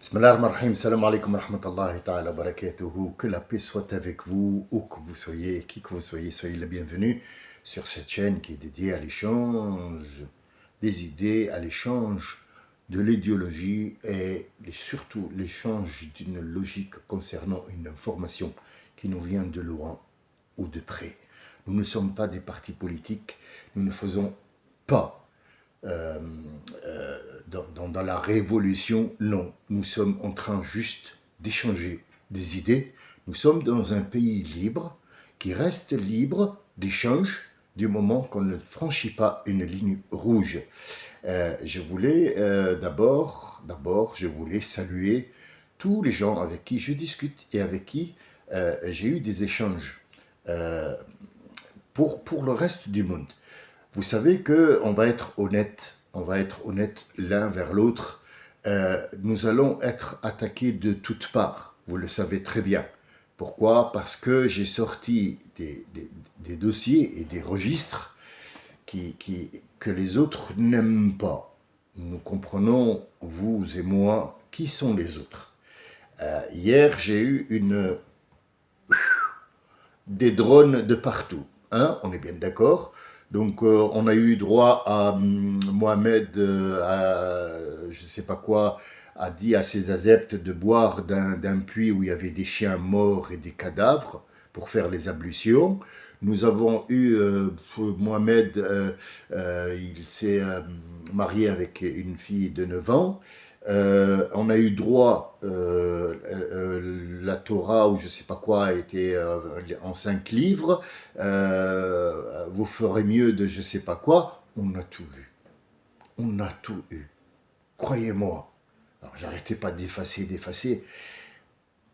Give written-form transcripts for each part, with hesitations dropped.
Bismillahirrahmanirrahim, salam alaikum wa rahmatullahi ta'ala wa barakatuhu. Que la paix soit avec vous, où que vous soyez, qui que vous soyez, soyez le bienvenu sur cette chaîne qui est dédiée à l'échange des idées, à l'échange de l'idéologie et surtout l'échange d'une logique concernant une information qui nous vient de loin ou de près. Nous ne sommes pas des partis politiques, nous ne faisons pas dans la révolution, non. Nous sommes en train juste d'échanger des idées. Nous sommes dans un pays libre qui reste libre d'échange du moment qu'on ne franchit pas une ligne rouge. Je voulais je voulais saluer tous les gens avec qui je discute et avec qui j'ai eu des échanges pour le reste du monde. Vous savez qu'on va être honnête, l'un vers l'autre. Nous allons être attaqués de toutes parts, vous le savez très bien. Pourquoi? Parce que j'ai sorti des dossiers et des registres que les autres n'aiment pas. Nous comprenons, vous et moi, qui sont les autres. Hier, j'ai eu des drones de partout. Hein, on est bien d'accord. Donc, on a eu droit à Mohamed, je ne sais pas quoi, a dit à ses adeptes de boire d'un puits où il y avait des chiens morts et des cadavres pour faire les ablutions. Nous avons eu Mohamed, il s'est marié avec une fille de 9 ans. On a eu droit, la Torah ou je ne sais pas quoi a été en 5 livres, vous ferez mieux de je ne sais pas quoi, on a tout eu. On a tout eu. Croyez-moi. Alors j'arrêtais pas d'effacer.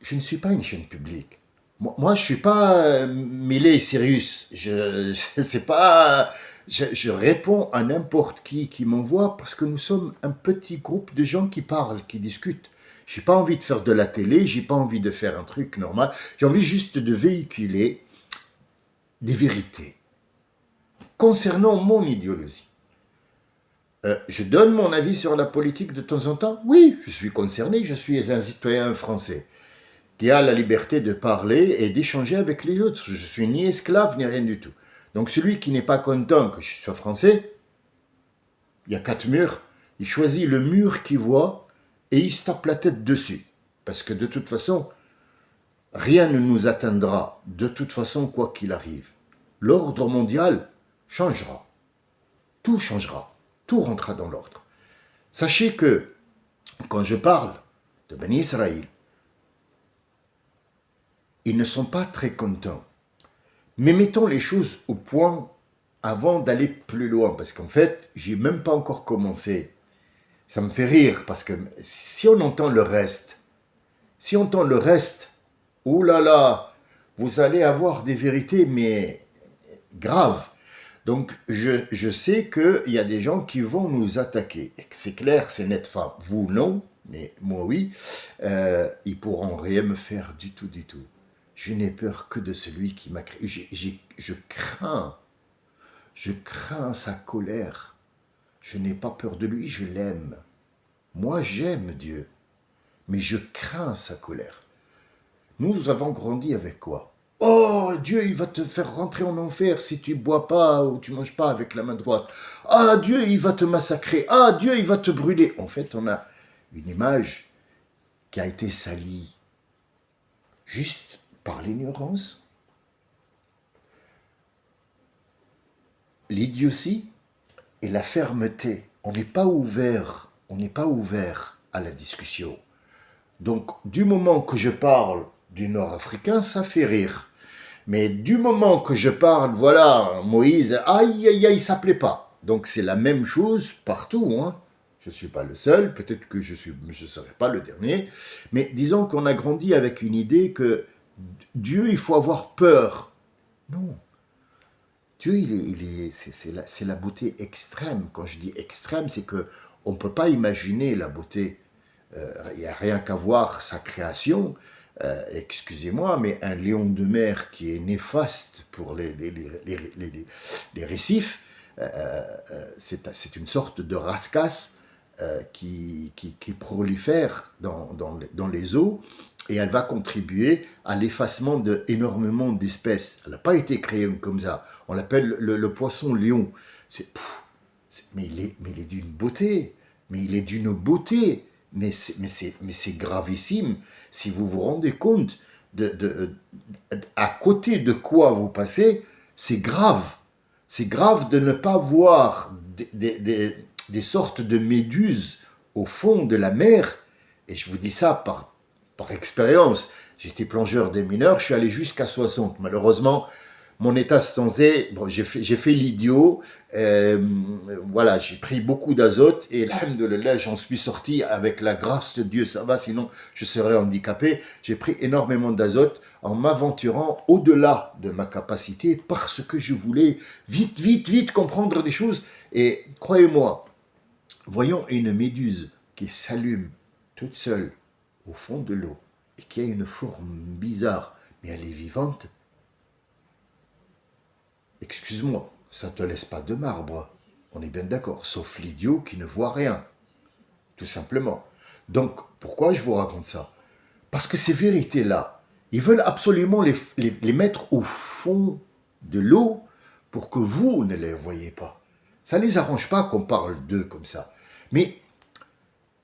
Je ne suis pas une chaîne publique. Moi je ne suis pas Miley Cyrus. C'est pas... Je réponds à n'importe qui m'envoie parce que nous sommes un petit groupe de gens qui parlent, qui discutent. J'ai pas envie de faire de la télé, j'ai pas envie de faire un truc normal. J'ai envie juste de véhiculer des vérités concernant mon idéologie. Je donne mon avis sur la politique de temps en temps. Oui, je suis concerné, je suis un citoyen français qui a la liberté de parler et d'échanger avec les autres. Je suis ni esclave ni rien du tout. Donc celui qui n'est pas content que je sois français, il y a 4 murs, il choisit le mur qu'il voit et il se tape la tête dessus. Parce que de toute façon, rien ne nous atteindra, de toute façon, quoi qu'il arrive. L'ordre mondial changera. Tout changera. Tout rentrera dans l'ordre. Sachez que, quand je parle de Bani Israël, ils ne sont pas très contents. Mais mettons les choses au point avant d'aller plus loin, parce qu'en fait, j'ai même pas encore commencé. Ça me fait rire, parce que si on entend le reste, oh là là, vous allez avoir des vérités, mais graves. Donc, je sais qu'il y a des gens qui vont nous attaquer. C'est clair, c'est net. Enfin, vous, non, mais moi, oui. Ils pourront rien me faire du tout, du tout. Je n'ai peur que de celui qui m'a créé. Je crains sa colère. Je n'ai pas peur de lui, je l'aime. Moi, j'aime Dieu, mais je crains sa colère. Nous avons grandi avec quoi? Oh, Dieu, il va te faire rentrer en enfer si tu bois pas ou tu manges pas avec la main droite. Ah, Dieu, il va te massacrer. Ah, Dieu, il va te brûler. En fait, on a une image qui a été salie juste par l'ignorance, l'idiotie et la fermeté. On n'est pas ouvert à la discussion. Donc, du moment que je parle du Nord-Africain, ça fait rire. Mais du moment que je parle, voilà, Moïse, aïe, aïe, aïe, ça plaît pas. Donc, c'est la même chose partout, hein. Je ne suis pas le seul, peut-être que je ne serai pas le dernier. Mais disons qu'on a grandi avec une idée que Dieu, il faut avoir peur. Non. Dieu, c'est la beauté extrême. Quand je dis extrême, c'est qu'on ne peut pas imaginer la beauté. Il n'y a rien qu'à voir sa création. Excusez-moi, mais un lion de mer qui est néfaste pour les récifs, c'est une sorte de rascasse qui prolifère dans les eaux et elle va contribuer à l'effacement d'énormément d'espèces. Elle n'a pas été créée comme ça. On l'appelle le poisson lion. Mais il est d'une beauté. Mais il est d'une beauté. Mais c'est gravissime. Si vous vous rendez compte à côté de quoi vous passez, c'est grave. C'est grave de ne pas voir des sortes de méduses au fond de la mer. Et je vous dis ça par expérience. J'étais plongeur des mineurs, je suis allé jusqu'à 60. Malheureusement, mon état se tensait. Bon, j'ai fait l'idiot. Voilà, j'ai pris beaucoup d'azote et alhamdoulilah, j'en suis sorti avec la grâce de Dieu. Ça va, sinon je serais handicapé. J'ai pris énormément d'azote en m'aventurant au-delà de ma capacité parce que je voulais vite comprendre des choses. Et croyez-moi, voyons une méduse qui s'allume toute seule au fond de l'eau et qui a une forme bizarre, mais elle est vivante. Excuse-moi, ça ne te laisse pas de marbre. On est bien d'accord, sauf l'idiot qui ne voit rien. Tout simplement. Donc, pourquoi je vous raconte ça? Parce que ces vérités-là, ils veulent absolument les mettre au fond de l'eau pour que vous ne les voyez pas. Ça ne les arrange pas qu'on parle d'eux comme ça. Mais,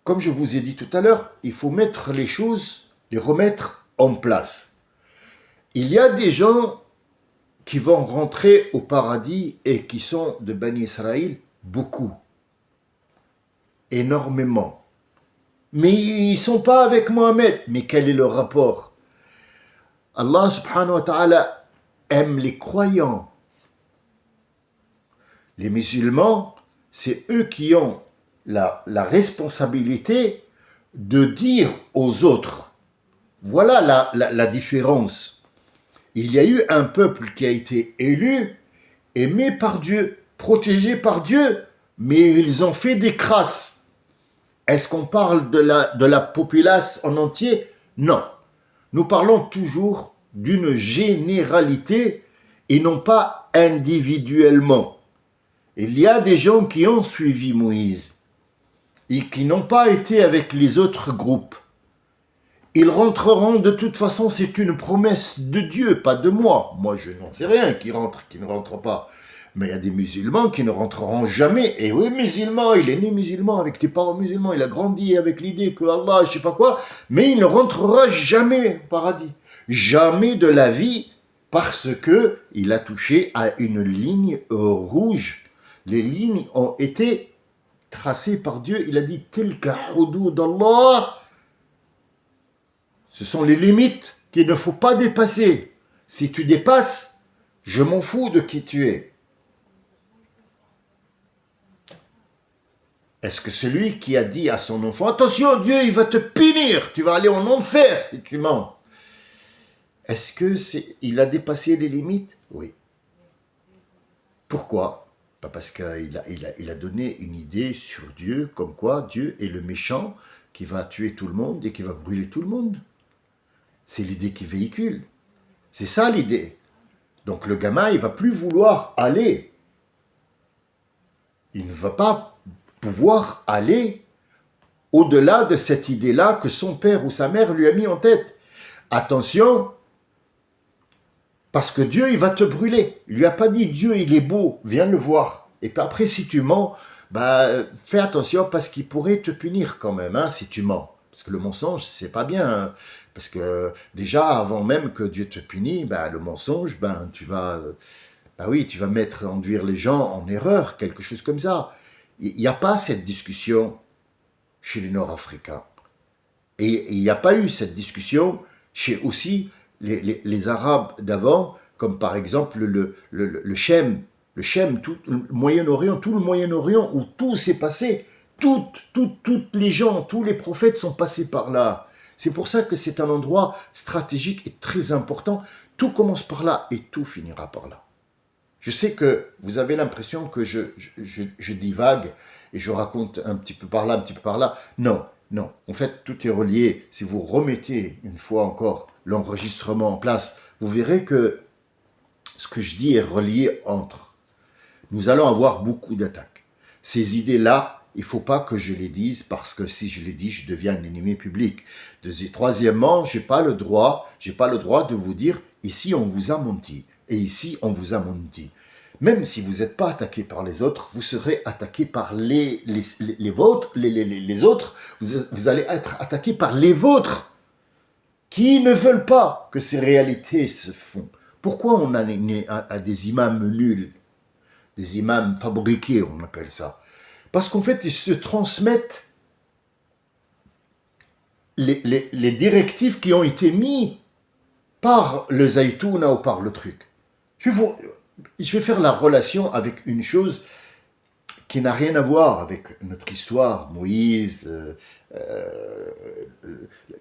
comme je vous ai dit tout à l'heure, il faut mettre les choses, les remettre en place. Il y a des gens qui vont rentrer au paradis et qui sont de Bani Israël, beaucoup, énormément. Mais ils ne sont pas avec Mohammed. Mais quel est le rapport? Allah subhanahu wa ta'ala aime les croyants. Les musulmans, c'est eux qui ont la responsabilité de dire aux autres. Voilà la différence. Il y a eu un peuple qui a été élu, aimé par Dieu, protégé par Dieu, mais ils ont fait des crasses. Est-ce qu'on parle de la populace en entier? Non. Nous parlons toujours d'une généralité et non pas individuellement. Il y a des gens qui ont suivi Moïse et qui n'ont pas été avec les autres groupes. Ils rentreront de toute façon, c'est une promesse de Dieu, pas de moi. Moi, je n'en sais rien qui rentre, qui ne rentre pas. Mais il y a des musulmans qui ne rentreront jamais. Et oui, musulman, il est né musulman, avec des parents musulmans, il a grandi avec l'idée que Allah, je sais pas quoi, mais il ne rentrera jamais au paradis. Jamais de la vie, parce que il a touché à une ligne rouge. Les lignes ont été tracées par Dieu. Il a dit « Tilka hudud Allah » Ce sont les limites qu'il ne faut pas dépasser. Si tu dépasses, je m'en fous de qui tu es. Est-ce que celui qui a dit à son enfant, attention, Dieu, il va te punir, tu vas aller en enfer si tu mens. Est-ce qu'il a dépassé les limites? Oui. Pourquoi? Pas parce qu'il a donné une idée sur Dieu, comme quoi Dieu est le méchant qui va tuer tout le monde et qui va brûler tout le monde. C'est l'idée qu'il véhicule. C'est ça l'idée. Donc le gamin, il ne va plus vouloir aller. Il ne va pas pouvoir aller au-delà de cette idée-là que son père ou sa mère lui a mis en tête. Attention, parce que Dieu, il va te brûler. Il lui a pas dit, Dieu, il est beau, viens le voir. Et puis après, si tu mens, fais attention parce qu'il pourrait te punir quand même, hein, si tu mens. Parce que le mensonge, c'est pas bien. Hein. Parce que déjà, avant même que Dieu te punisse, le mensonge, tu vas enduire les gens en erreur, quelque chose comme ça. Il n'y a pas cette discussion chez les Nord-Africains. Et il n'y a pas eu cette discussion chez aussi les Arabes d'avant, comme par exemple le Chem, tout le Moyen-Orient où tout s'est passé. Toutes les gens, tous les prophètes sont passés par là. C'est pour ça que c'est un endroit stratégique et très important. Tout commence par là et tout finira par là. Je sais que vous avez l'impression que je divague et je raconte un petit peu par là, un petit peu par là. Non. En fait, tout est relié. Si vous remettez une fois encore l'enregistrement en place, vous verrez que ce que je dis est relié entre. Nous allons avoir beaucoup d'attaques. Ces idées-là, il ne faut pas que je les dise parce que si je les dis, je deviens un ennemi public. Troisièmement, je n'ai pas le droit de vous dire, ici on vous a menti, et ici on vous a menti. Même si vous n'êtes pas attaqué par les autres, vous serez attaqué par les autres, vous allez être attaqué par les vôtres, qui ne veulent pas que ces réalités se font. Pourquoi on a des imams nuls, des imams fabriqués, on appelle ça? Parce qu'en fait, ils se transmettent les directives qui ont été mises par le Zaytouna ou par le truc. Je vais faire la relation avec une chose qui n'a rien à voir avec notre histoire, Moïse,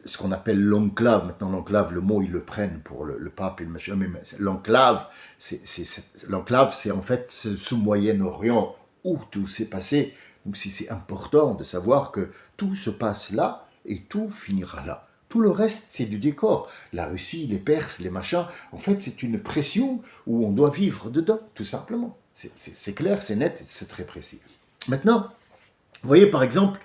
ce qu'on appelle l'enclave. Maintenant, l'enclave, le mot, ils le prennent pour le pape et le machin, mais l'enclave, c'est en fait ce Moyen-Orient où tout s'est passé. Donc, c'est important de savoir que tout se passe là et tout finira là. Tout le reste, c'est du décor. La Russie, les Perses, les machins, en fait, c'est une pression où on doit vivre dedans, tout simplement. C'est clair, c'est net, c'est très précis. Maintenant, vous voyez, par exemple,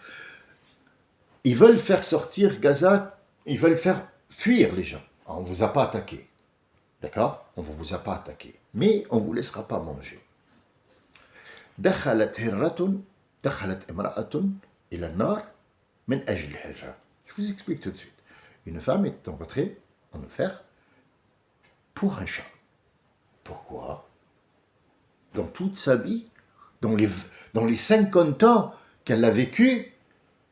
ils veulent faire sortir Gaza, ils veulent faire fuir les gens. Alors, on ne vous a pas attaqué, d'accord? On ne vous a pas attaqué, mais on ne vous laissera pas manger. دخلت امرأة إلى النار من أجل الهجرة. Je vous explique tout de suite. Une femme est entrée en enfer pour un chat. Pourquoi? Dans toute sa vie, dans les 50 ans qu'elle a vécu,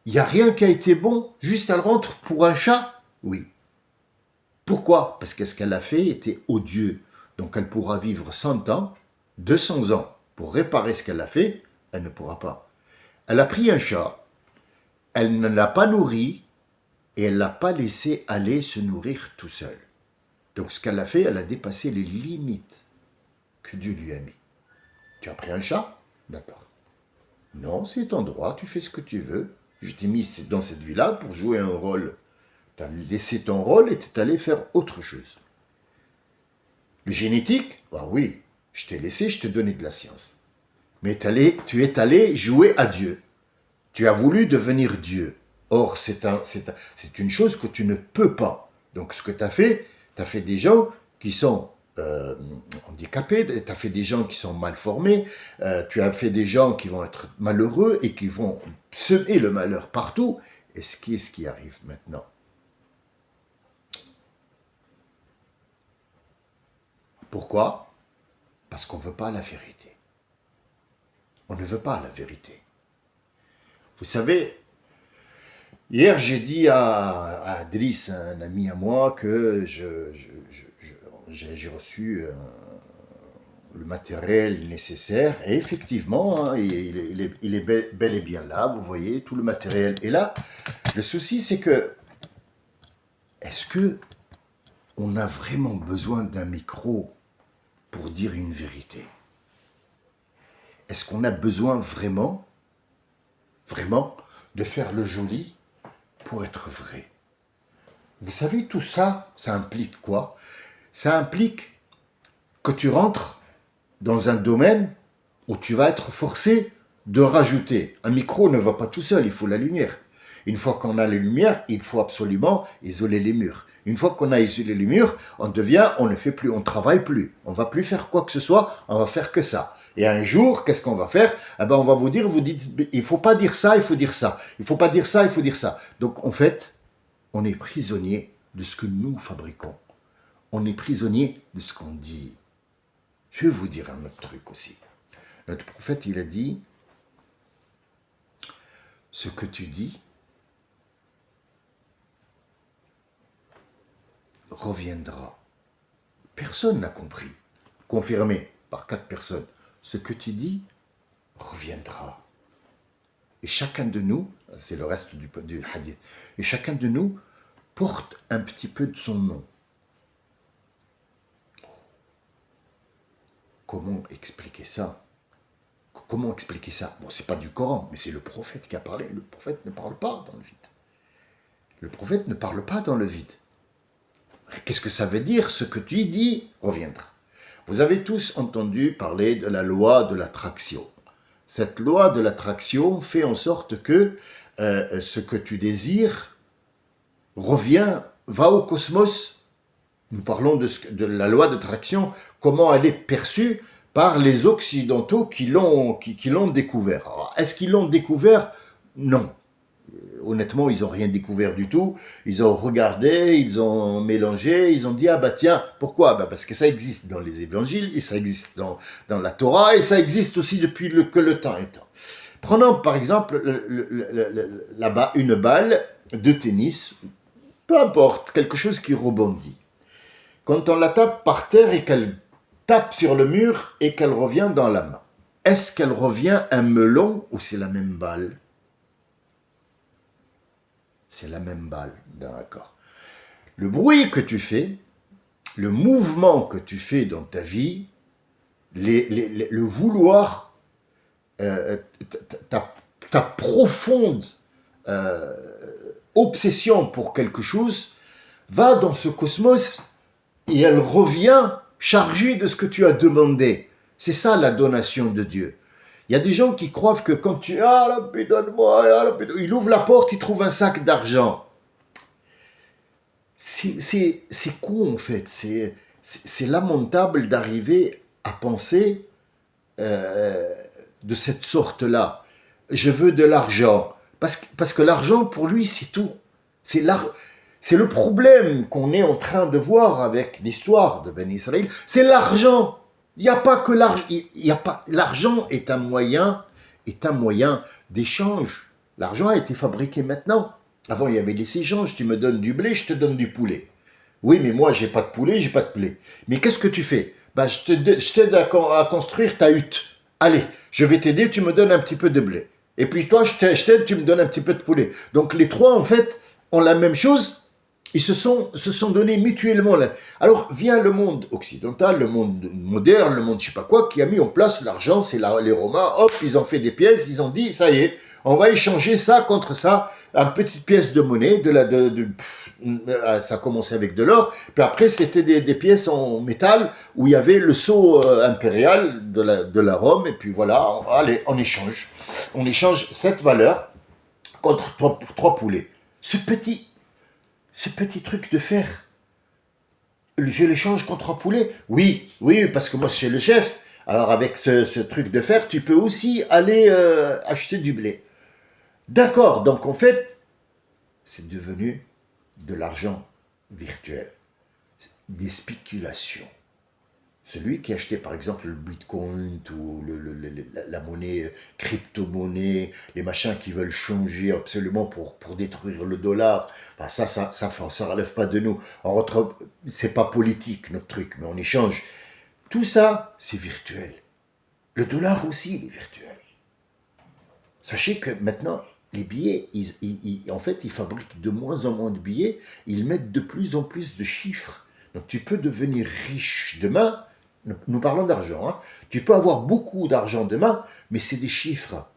il n'y a rien qui a été bon, juste elle rentre pour un chat? Oui. Pourquoi? Parce que ce qu'elle a fait était odieux. Donc elle pourra vivre 100 ans, 200 ans pour réparer ce qu'elle a fait, elle ne pourra pas. Elle a pris un chat, elle ne l'a pas nourri, et elle ne l'a pas laissé aller se nourrir tout seul. Donc ce qu'elle a fait, elle a dépassé les limites que Dieu lui a mis. Tu as pris un chat? D'accord. Non, c'est ton droit, tu fais ce que tu veux. Je t'ai mis dans cette vie-là pour jouer un rôle. Tu as laissé ton rôle et tu es allé faire autre chose. Le génétique? Ah oui, je t'ai laissé, je t'ai donné de la science. Mais tu es allé jouer à Dieu. Tu as voulu devenir Dieu. Or, c'est une chose que tu ne peux pas. Donc, ce que tu as fait des gens qui sont handicapés, tu as fait des gens qui sont mal formés, tu as fait des gens qui vont être malheureux et qui vont semer le malheur partout. Et ce qui arrive maintenant? Pourquoi? Parce qu'on ne veut pas la vérité. On ne veut pas la vérité. Vous savez, hier j'ai dit à Driss, un ami à moi, que j'ai reçu le matériel nécessaire. Et effectivement, hein, il est bel et bien là, vous voyez, tout le matériel est là. Le souci, c'est que, est-ce que on a vraiment besoin d'un micro pour dire une vérité? Est-ce qu'on a besoin vraiment de faire le joli pour être vrai? Vous savez, tout ça, ça implique quoi? Ça implique que tu rentres dans un domaine où tu vas être forcé de rajouter. Un micro ne va pas tout seul, il faut la lumière. Une fois qu'on a la lumière, il faut absolument isoler les murs. Une fois qu'on a isolé les murs, on ne fait plus, on ne travaille plus. On ne va plus faire quoi que ce soit, on va faire que ça. Et un jour, qu'est-ce qu'on va faire? Eh ben, on va vous dites, il ne faut pas dire ça, il faut dire ça. Il ne faut pas dire ça, il faut dire ça. Donc, en fait, on est prisonnier de ce que nous fabriquons. On est prisonnier de ce qu'on dit. Je vais vous dire un autre truc aussi. Notre prophète, il a dit, ce que tu dis reviendra. Personne n'a compris. Confirmé par 4 personnes. Ce que tu dis reviendra. Et chacun de nous, c'est le reste du hadith, et chacun de nous porte un petit peu de son nom. Comment expliquer ça? Comment expliquer ça? Bon, c'est pas du Coran, mais c'est le prophète qui a parlé. Le prophète ne parle pas dans le vide. Le prophète ne parle pas dans le vide. Qu'est-ce que ça veut dire? Ce que tu dis reviendra. Vous avez tous entendu parler de la loi de l'attraction. Cette loi de l'attraction fait en sorte que ce que tu désires revient, va au cosmos. Nous parlons de la loi d'attraction, comment elle est perçue par les Occidentaux qui l'ont découvert. Alors, est-ce qu'ils l'ont découvert? Non. Honnêtement, ils n'ont rien découvert du tout. Ils ont regardé, ils ont mélangé, ils ont dit, ah bah tiens, pourquoi? Bah parce que ça existe dans les évangiles, et ça existe dans la Torah, et ça existe aussi depuis que le temps est temps. Prenons par exemple une balle de tennis, peu importe, quelque chose qui rebondit. Quand on la tape par terre et qu'elle tape sur le mur et qu'elle revient dans la main, est-ce qu'elle revient un melon ou c'est la même balle? C'est la même balle, d'accord. Le bruit que tu fais, le mouvement que tu fais dans ta vie, le vouloir, ta profonde obsession pour quelque chose va dans ce cosmos et elle revient chargée de ce que tu as demandé. C'est ça la donation de Dieu. Il y a des gens qui croient que quand tu... Ah, là, donne-moi, il ouvre la porte, il trouve un sac d'argent. C'est con en fait. C'est lamentable d'arriver à penser de cette sorte-là. Je veux de l'argent. Parce que l'argent, pour lui, c'est tout. C'est le problème qu'on est en train de voir avec l'histoire de Ben Israël. C'est l'argent. Il n'y a pas que l'argent. L'argent est un moyen d'échange. L'argent a été fabriqué maintenant. Avant, il y avait les échanges. Tu me donnes du blé, je te donne du poulet. Oui, mais moi, j'ai pas de poulet, j'ai pas de blé. Mais qu'est-ce que tu fais? Bah, je t'aide à construire ta hutte. Allez, je vais t'aider, tu me donnes un petit peu de blé. Et puis toi, je t'aide, tu me donnes un petit peu de poulet. Donc les trois, en fait, ont la même chose. Ils se sont donnés mutuellement. Alors vient le monde occidental, le monde moderne, le monde je sais pas quoi, qui a mis en place l'argent, c'est les Romains, hop, ils ont fait des pièces, ils ont dit, ça y est, on va échanger ça contre ça, une petite pièce de monnaie, ça a commencé avec de l'or, puis après c'était des pièces en métal où il y avait le sceau impérial de la Rome, et puis voilà, allez, on échange cette valeur contre trois poulets. Ce petit truc de fer, je l'échange contre un poulet? Oui, parce que moi, je suis le chef. Alors, avec ce truc de fer, tu peux aussi aller acheter du blé. D'accord, donc en fait, c'est devenu de l'argent virtuel, des spéculations. Celui qui achetait par exemple le bitcoin ou la monnaie, crypto-monnaie, les machins qui veulent changer absolument pour détruire le dollar, ben ça relève pas de nous. C'est pas politique notre truc, mais on échange. Tout ça, c'est virtuel. Le dollar aussi, il est virtuel. Sachez que maintenant, les billets, en fait, ils fabriquent de moins en moins de billets, ils mettent de plus en plus de chiffres. Donc tu peux devenir riche demain. Nous parlons d'argent. Hein. Tu peux avoir beaucoup d'argent demain, mais c'est des chiffres.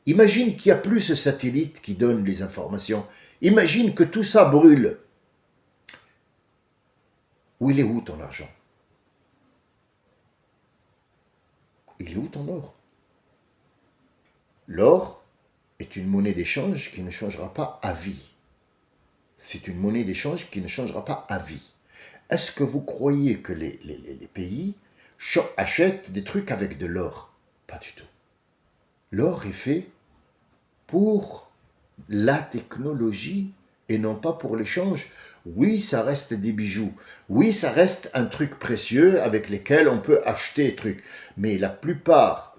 Imagine qu'il n'y a plus ce satellite qui donne les informations. Imagine que tout ça brûle. Il est où ton argent? Il est où ton or? L'or est une monnaie d'échange qui ne changera pas à vie. C'est une monnaie d'échange qui ne changera pas à vie. Est-ce que vous croyez que les pays achètent des trucs avec de l'or? Pas du tout. L'or est fait pour la technologie et non pas pour l'échange. Oui, ça reste des bijoux. Oui, ça reste un truc précieux avec lesquels on peut acheter des trucs. Mais la plupart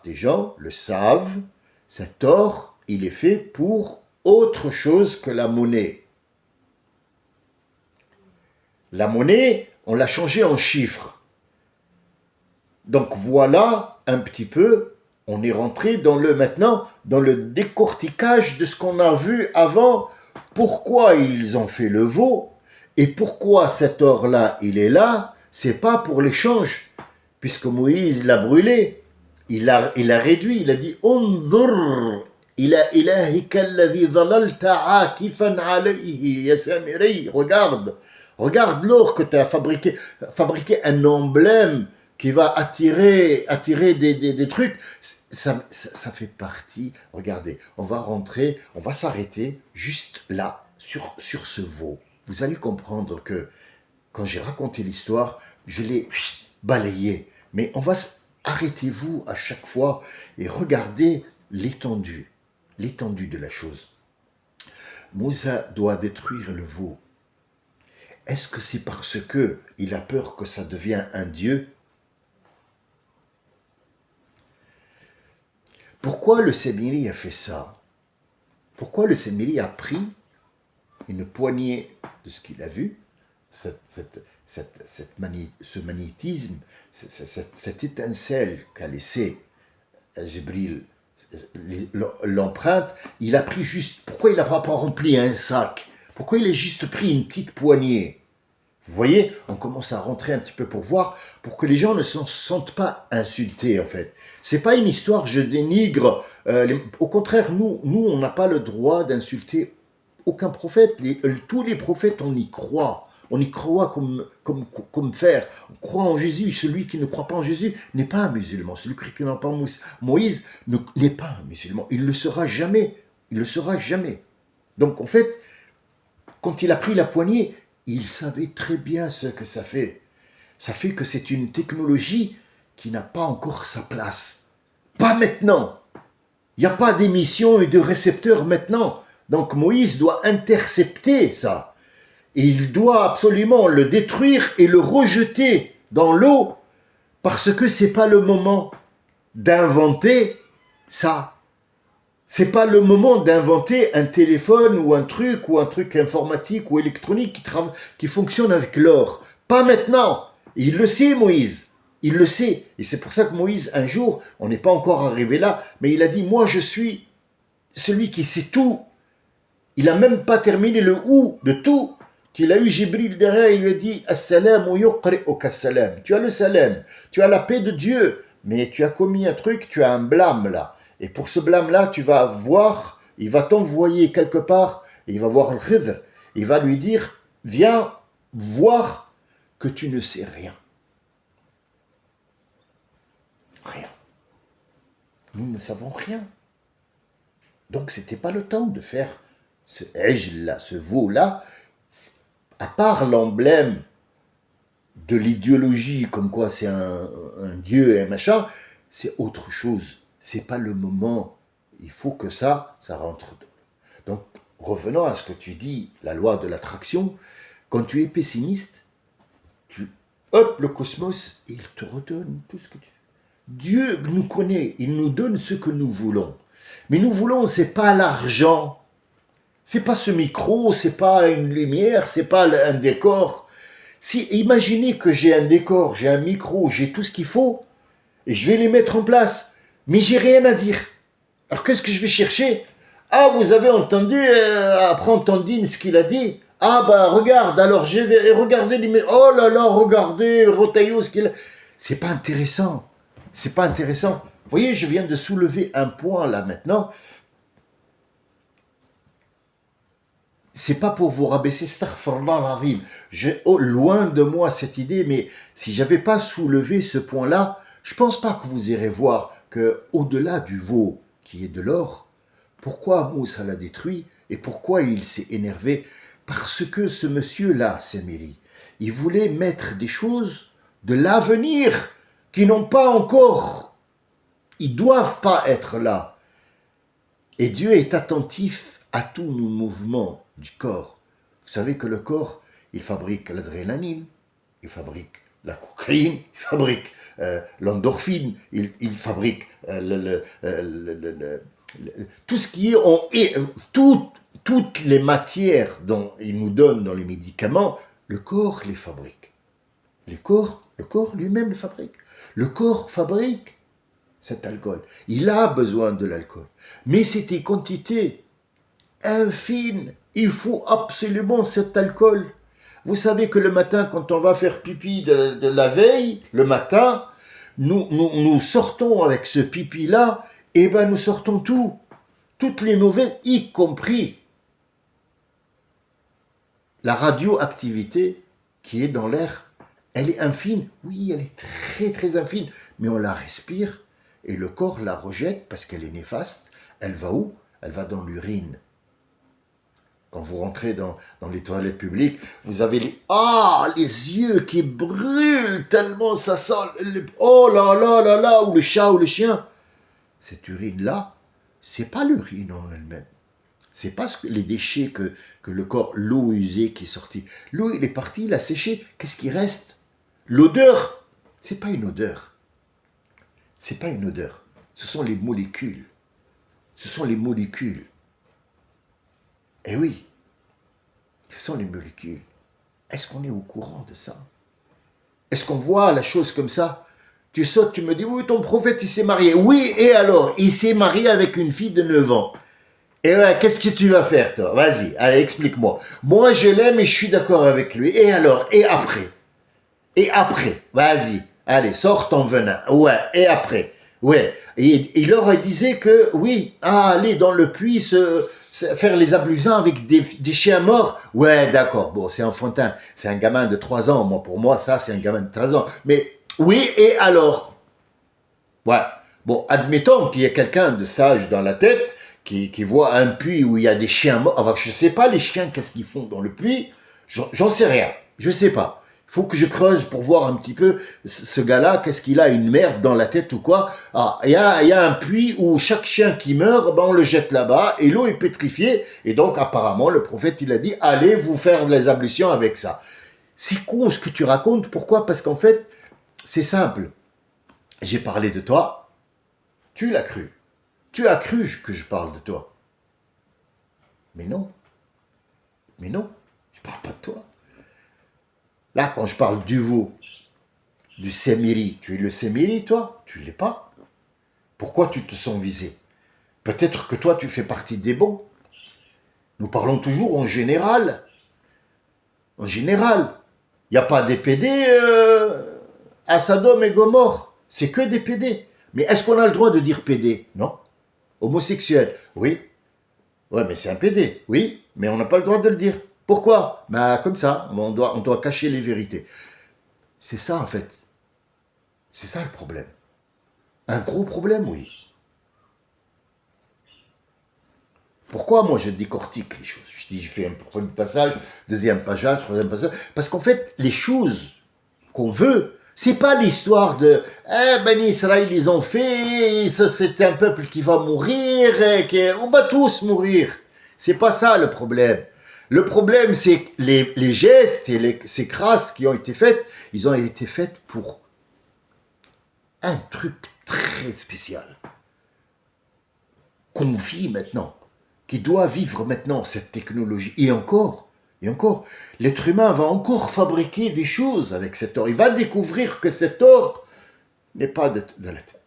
des gens le savent, cet or, il est fait pour autre chose que la monnaie. La monnaie, on l'a changée en chiffres. Donc voilà un petit peu, on est rentré maintenant dans le décortiquage de ce qu'on a vu avant, pourquoi ils ont fait le veau et pourquoi cet or-là, il est là, c'est pas pour l'échange, puisque Moïse l'a brûlé, il a réduit, il a dit « Unzur ila ilahika alladhi dhalalta akifan alayhi ya Samiri » regarde l'or que tu as fabriqué un emblème qui va attirer des trucs. ça fait partie. Regardez, on va rentrer, on va s'arrêter juste là, sur ce veau. Vous allez comprendre que quand j'ai raconté l'histoire, je l'ai balayé. Mais arrêtez-vous à chaque fois et regardez l'étendue de la chose. Moussa doit détruire le veau. Est-ce que c'est parce que il a peur que ça devienne un dieu? Pourquoi le Sémiri a fait ça? Pourquoi le Sémiri a pris une poignée de ce qu'il a vu, ce magnétisme, cette étincelle qu'a laissé Jibril, l'empreinte, il a pris juste... Pourquoi il n'a pas rempli un sac? Pourquoi il a juste pris une petite poignée? Vous voyez, on commence à rentrer un petit peu pour voir, pour que les gens ne se sentent pas insultés, en fait. C'est pas une histoire, je dénigre. Au contraire, nous, on n'a pas le droit d'insulter aucun prophète. Tous les prophètes, on y croit. On y croit comme fer. On croit en Jésus. Celui qui ne croit pas en Jésus n'est pas un musulman. Celui qui ne croit pas en Moïse n'est pas un musulman. Il ne le sera jamais. Il ne le sera jamais. Donc, en fait, quand il a pris la poignée, il savait très bien ce que ça fait. Ça fait que c'est une technologie qui n'a pas encore sa place. Pas maintenant. Il n'y a pas d'émission et de récepteur maintenant. Donc Moïse doit intercepter ça. Et il doit absolument le détruire et le rejeter dans l'eau parce que c'est pas le moment d'inventer ça. C'est pas le moment d'inventer un téléphone ou un truc informatique ou électronique qui fonctionne avec l'or. Pas maintenant. Il le sait, Moïse. Il le sait. Et c'est pour ça que Moïse, un jour, on n'est pas encore arrivé là, mais il a dit, moi je suis celui qui sait tout. Il n'a même pas terminé le ou de tout. Qu'il a eu Jibril derrière, il lui a dit, As-salam yuqri'uka as-salam. Tu as le salam, tu as la paix de Dieu, mais tu as commis un truc, tu as un blâme là. Et pour ce blâme-là, tu vas voir, il va t'envoyer quelque part, et il va voir le Khidr. Il va lui dire, viens voir que tu ne sais rien. Rien. Nous ne savons rien. Donc c'était pas le temps de faire ce ejl-là, ce veau-là, à part l'emblème de l'idéologie, comme quoi c'est un dieu et un machin, c'est autre chose. C'est pas le moment. Il faut que ça rentre. Donc, revenons à ce que tu dis, la loi de l'attraction. Quand tu es pessimiste, hop, le cosmos, il te redonne tout ce que tu veux. Dieu nous connaît, il nous donne ce que nous voulons. Mais nous voulons, c'est pas l'argent, c'est pas ce micro, c'est pas une lumière, c'est pas un décor. Si, imaginez que j'ai un décor, j'ai un micro, j'ai tout ce qu'il faut, et je vais les mettre en place, mais j'ai rien à dire. Alors qu'est-ce que je vais chercher? Ah, vous avez entendu, après Tandine ce qu'il a dit? Ah bah regarde, alors je vais regarder les... Oh là là, regardez, Rotaillot, ce qu'il a... C'est pas intéressant. C'est pas intéressant. Vous voyez, je viens de soulever un point là maintenant. C'est pas pour vous rabaisser, astaghfirullah l'azim. Loin de moi cette idée, mais si j'avais pas soulevé ce point-là, je pense pas que vous irez voir que au-delà du veau qui est de l'or, pourquoi Moussa l'a détruit et pourquoi il s'est énervé? Parce que ce monsieur-là, Sémiri, il voulait mettre des choses de l'avenir qui n'ont pas encore, ils doivent pas être là. Et Dieu est attentif à tous nos mouvements du corps. Vous savez que le corps, il fabrique l'adrénaline, il fabrique la cocaïne, il fabrique l'endorphine, il fabrique tout ce qui est toutes les matières dont il nous donne dans les médicaments, le corps les fabrique. Le corps lui-même le fabrique. Le corps fabrique cet alcool. Il a besoin de l'alcool. Mais c'est des quantités infimes. Il faut absolument cet alcool. Vous savez que le matin, quand on va faire pipi de la veille, le matin, nous sortons avec ce pipi-là, et ben nous sortons tout. Toutes les mauvaises, y compris la radioactivité qui est dans l'air. Elle est infime. Oui, elle est très très infime. Mais on la respire et le corps la rejette parce qu'elle est néfaste. Elle va où? Elle va dans l'urine. Quand vous rentrez dans les toilettes publiques, vous avez les yeux qui brûlent tellement ça sent. Oh là là là là, ou le chat ou le chien. Cette urine-là, c'est pas l'urine en elle-même. C'est pas les déchets que le corps, l'eau usée qui est sortie. L'eau, il est parti, il a séché. Qu'est-ce qui reste? L'odeur. C'est pas une odeur. C'est pas une odeur. Ce sont les molécules. Ce sont les molécules. Eh oui, ce sont les molécules. Est-ce qu'on est au courant de ça? Est-ce qu'on voit la chose comme ça? Tu sautes, tu me dis, oui, ton prophète, il s'est marié. Oui, et alors? Il s'est marié avec une fille de 9 ans. Et ouais, qu'est-ce que tu vas faire, toi? Vas-y, allez, explique-moi. Moi, je l'aime et je suis d'accord avec lui. Et alors? Et après? Et après? Vas-y, allez, sors ton venin. Ouais, et après? Ouais. Et il leur disait que, oui, aller dans le puits, faire les ablutions avec des chiens morts. Ouais, d'accord, bon, c'est enfantin. C'est un gamin de 3 ans. Moi, pour moi, ça, c'est un gamin de 13 ans. Mais, oui, et alors? Ouais. Bon, admettons qu'il y ait quelqu'un de sage dans la tête qui voit un puits où il y a des chiens morts. Enfin, je sais pas les chiens, qu'est-ce qu'ils font dans le puits. J'en sais rien. Je sais pas. Il faut que je creuse pour voir un petit peu ce gars-là, qu'est-ce qu'il a, une merde dans la tête ou quoi. Ah, il y a un puits où chaque chien qui meurt, ben on le jette là-bas et l'eau est pétrifiée. Et donc, apparemment, le prophète, il a dit, allez vous faire les ablutions avec ça. C'est con ce que tu racontes. Pourquoi? Parce qu'en fait, c'est simple. J'ai parlé de toi, tu l'as cru. Tu as cru que je parle de toi. Mais non. Mais non, je ne parle pas de toi. Là, quand je parle du veau, du sémiri, tu es le sémiri, toi? Tu ne l'es pas. Pourquoi tu te sens visé? Peut-être que toi, tu fais partie des bons. Nous parlons toujours en général. En général. Il n'y a pas des PD à Sodome et Gomorrhe. C'est que des PD. Mais est-ce qu'on a le droit de dire PD? Non. Homosexuel? Oui. Ouais, mais c'est un PD. Oui, mais on n'a pas le droit de le dire. Pourquoi? Ben, comme ça, on doit cacher les vérités. C'est ça, en fait. C'est ça le problème. Un gros problème, oui. Pourquoi moi je décortique les choses? Je dis, je fais un premier passage, deuxième passage, troisième passage. Parce qu'en fait, les choses qu'on veut, c'est pas l'histoire de Ben Israël, ils ont fait, ça c'est un peuple qui va mourir, on va tous mourir. C'est pas ça le problème. Le problème, c'est que les gestes et ces crasses qui ont été faites, ils ont été faites pour un truc très spécial qu'on vit maintenant, qui doit vivre maintenant cette technologie. Et encore, l'être humain va encore fabriquer des choses avec cet or. Il va découvrir que cet or n'est pas de la terre.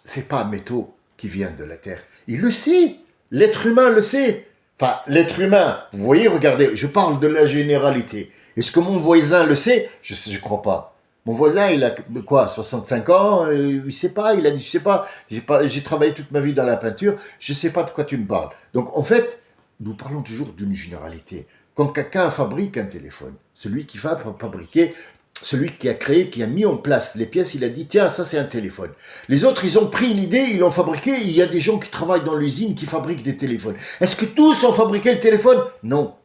C'est pas un métaux qui vient de la terre. Il le sait. L'être humain le sait. Enfin, l'être humain, vous voyez, regardez, je parle de la généralité. Est-ce que mon voisin le sait? Je ne crois pas. Mon voisin, il a quoi, 65 ans, il sait pas, il a dit, je sais pas, j'ai travaillé toute ma vie dans la peinture, je sais pas de quoi tu me parles. Donc en fait, nous parlons toujours d'une généralité. Quand quelqu'un fabrique un téléphone, celui qui va fabriquer, celui qui a créé, qui a mis en place les pièces, il a dit, tiens, ça c'est un téléphone. Les autres, ils ont pris l'idée, ils l'ont fabriqué, il y a des gens qui travaillent dans l'usine qui fabriquent des téléphones. Est-ce que tous ont fabriqué le téléphone? Non.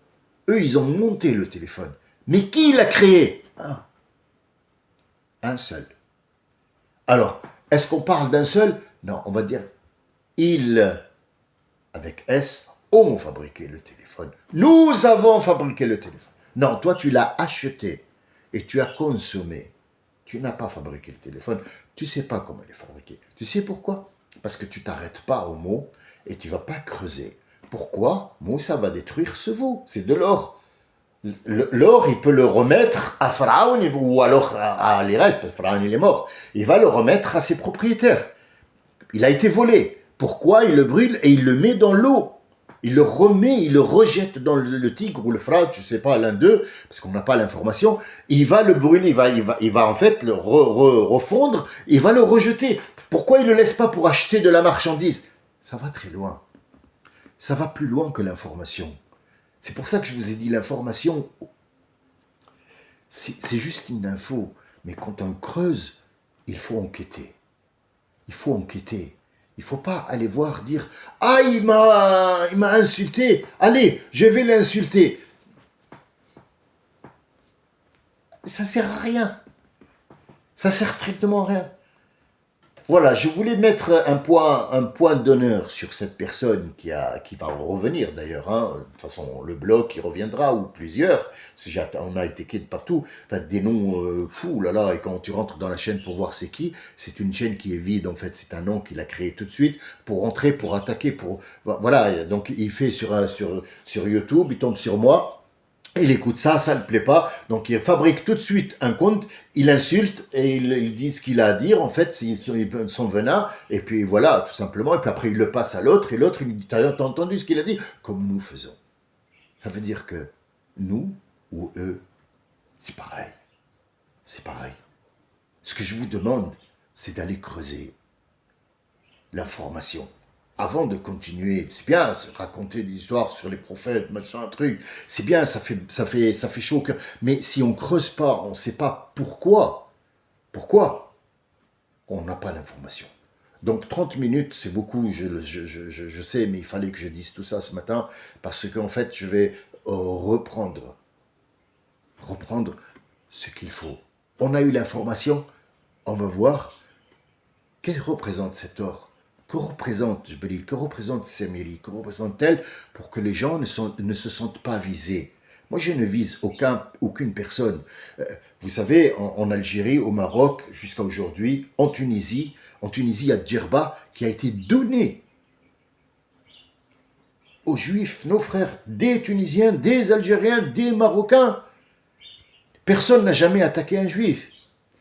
Eux, ils ont monté le téléphone. Mais qui l'a créé? Un seul. Alors, est-ce qu'on parle d'un seul? Non, on va dire ils, avec S, ont fabriqué le téléphone. Nous avons fabriqué le téléphone. Non, toi, tu l'as acheté et tu as consommé. Tu n'as pas fabriqué le téléphone. Tu ne sais pas comment il est fabriqué. Tu sais pourquoi? Parce que tu t'arrêtes pas au mot et tu ne vas pas creuser. Pourquoi? Moussa va détruire ce veau. C'est de l'or. L'or, il peut le remettre à Pharaon ou alors à l'Irak, parce que Pharaon il est mort. Il va le remettre à ses propriétaires. Il a été volé. Pourquoi? Il le brûle et il le met dans l'eau. Il le remet, il le rejette dans le Tigre ou le Frat, je ne sais pas, l'un d'eux, parce qu'on n'a pas l'information. Il va le brûler, il va en fait le refondre, il va le rejeter. Pourquoi il ne le laisse pas pour acheter de la marchandise? Ça va très loin. Ça va plus loin que l'information. C'est pour ça que je vous ai dit, l'information, c'est juste une info. Mais quand on creuse, il faut enquêter. il faut enquêter. Il ne faut pas aller voir, dire « Ah, il m'a insulté, allez, je vais l'insulter. » Ça ne sert à rien. Ça ne sert strictement à rien. Voilà, je voulais mettre un point d'honneur sur cette personne qui va revenir d'ailleurs. Hein. De toute façon, le blog qui reviendra, ou plusieurs. On a été quitté partout. Enfin, des noms fous, là là. Et quand tu rentres dans la chaîne pour voir c'est qui, c'est une chaîne qui est vide. En fait, c'est un nom qu'il a créé tout de suite pour rentrer, pour attaquer. Voilà, donc il fait sur YouTube, il tombe sur moi. Il écoute ça, ça ne plaît pas, donc il fabrique tout de suite un compte, il insulte et il dit ce qu'il a à dire, en fait, c'est son venin, et puis voilà, tout simplement, et puis après il le passe à l'autre, et l'autre il lui dit, t'as entendu ce qu'il a dit? Comme nous faisons. Ça veut dire que nous ou eux, c'est pareil. C'est pareil. Ce que je vous demande, c'est d'aller creuser l'information. Avant de continuer, c'est bien, raconter des histoires sur les prophètes, machin, truc, c'est bien, ça fait chaud au cœur. Mais si on creuse pas, on ne sait pas pourquoi, on n'a pas l'information. Donc 30 minutes, c'est beaucoup, je sais, mais il fallait que je dise tout ça ce matin, parce qu'en fait, je vais reprendre ce qu'il faut. On a eu l'information, on va voir quelle représente cet or. Que représente Jbril, que représente Samiri, que représente-t-elle pour que les gens ne se sentent pas visés? Moi, je ne vise aucune personne. Vous savez, en Algérie, au Maroc, jusqu'à aujourd'hui, en Tunisie, il y a Djerba qui a été donné aux Juifs, nos frères, des Tunisiens, des Algériens, des Marocains. Personne n'a jamais attaqué un Juif.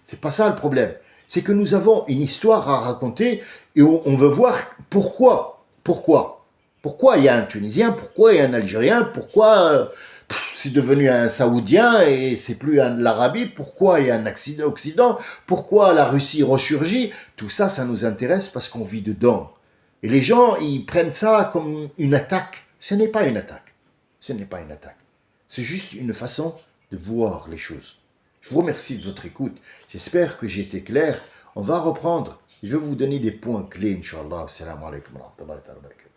C'est pas ça le problème. C'est que nous avons une histoire à raconter et on veut voir pourquoi. Pourquoi il y a un Tunisien, pourquoi il y a un Algérien, pourquoi c'est devenu un Saoudien et c'est plus l'Arabie, pourquoi il y a un Occident, pourquoi la Russie ressurgit. Tout ça, ça nous intéresse parce qu'on vit dedans. Et les gens, ils prennent ça comme une attaque. Ce n'est pas une attaque. Ce n'est pas une attaque. C'est juste une façon de voir les choses. Je vous remercie de votre écoute. J'espère que j'ai été clair. On va reprendre. Je vais vous donner des points clés, Inch'Allah. Assalamu alaikum wa rahmatullahi wa barakatuh.